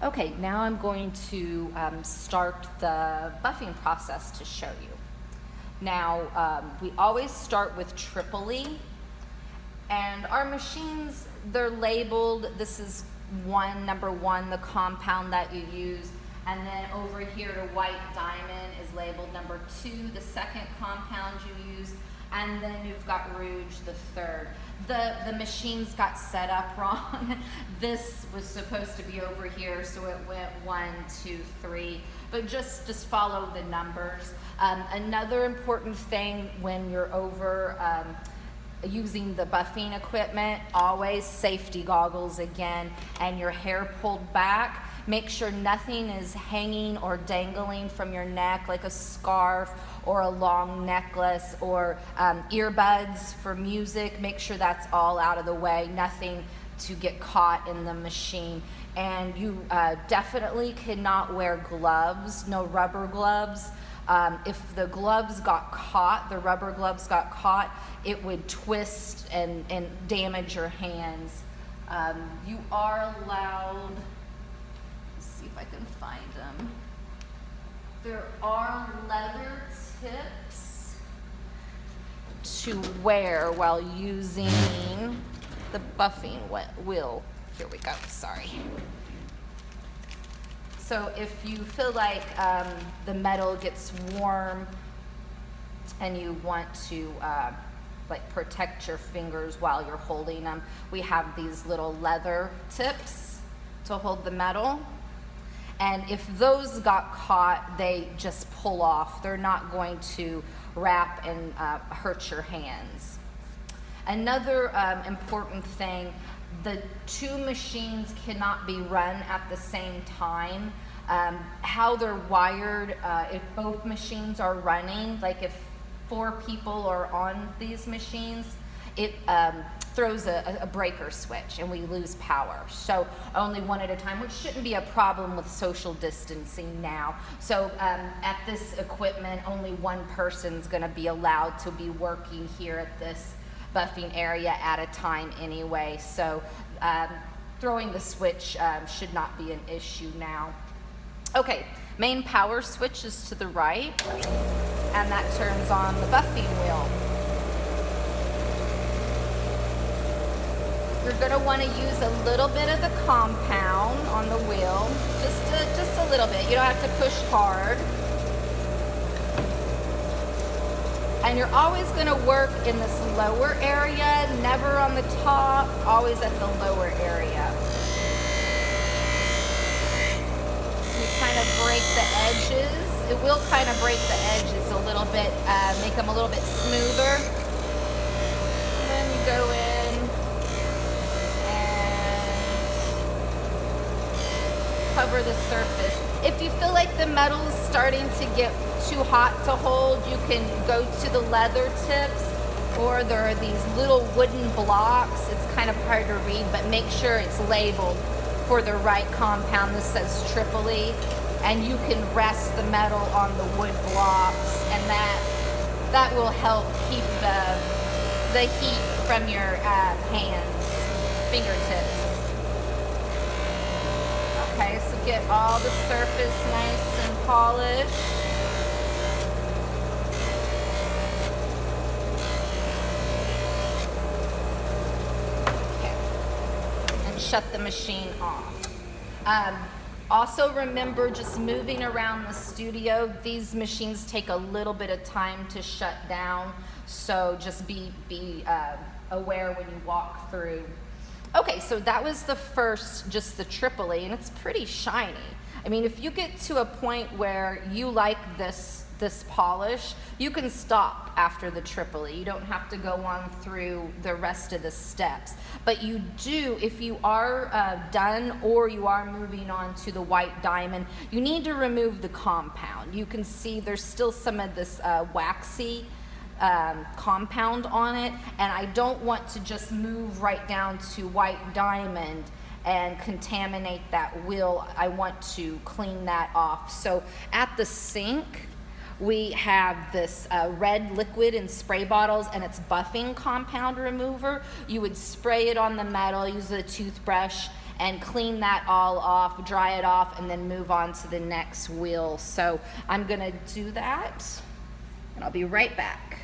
Okay, now I'm going to start the buffing process to show you. Now, we always start with Tripoli, and our machines, they're labeled. This is number one, the compound that you use, and then over here to white diamond is labeled number 2, the second compound you use, and then you've got rouge, the third. The machines got set up wrong. This was supposed to be over here, so it went 1, 2, 3, but just follow the numbers. Another important thing when you're over using the buffing equipment, always safety goggles again, and your hair pulled back. Make sure nothing is hanging or dangling from your neck like a scarf or a long necklace or earbuds for music. Make sure that's all out of the way, nothing to get caught in the machine. And you definitely cannot wear gloves, no rubber gloves. If the gloves got caught, the rubber gloves got caught, it would twist and damage your hands. You are allowed, let's see if I can find them. There are leather tips to wear while using the buffing wheel. Here we go, sorry. So if you feel like the metal gets warm and you want to protect your fingers while you're holding them, we have these little leather tips to hold the metal. And if those got caught, they just pull off. They're not going to wrap and hurt your hands. Another important thing, the 2 machines cannot be run at the same time. How they're wired, if both machines are running, like if 4 people are on these machines, it throws a breaker switch and we lose power. So only one at a time, which shouldn't be a problem with social distancing now. So at this equipment, only one person's gonna be allowed to be working here at this buffing area at a time anyway. So throwing the switch should not be an issue now. Okay, main power switch is to the right, and that turns on the buffing wheel. You're gonna wanna use a little bit of the compound on the wheel, just a little bit. You don't have to push hard. And you're always gonna work in this lower area, never on the top, always at the lower area. You kind of break the edges. It will kind of break the edges a little bit, make them a little bit smoother. And then you go in and cover the surface. If you feel like the metal is starting to get too hot to hold, you can go to the leather tips, or there are these little wooden blocks. It's kind of hard to read, but make sure it's labeled for the right compound. This says Tripoli, and you can rest the metal on the wood blocks, and that will help keep the heat from your hands, fingertips. Okay, so get all the surface nice and polished. Shut the machine off. Also remember, just moving around the studio, these machines take a little bit of time to shut down, so just be aware when you walk through. Okay, so that was the first, just the Tripoli, and it's pretty shiny. I mean, if you get to a point where you like this polish, you can stop after the Tripoli. You don't have to go on through the rest of the steps. But you do, if you are done or you are moving on to the white diamond, you need to remove the compound. You can see there's still some of this waxy compound on it, and I don't want to just move right down to white diamond and contaminate that wheel. I want to clean that off. So at the sink, we have this red liquid in spray bottles, and it's buffing compound remover. You would spray it on the metal, use a toothbrush, and clean that all off, dry it off, and then move on to the next wheel. So I'm gonna do that, and I'll be right back.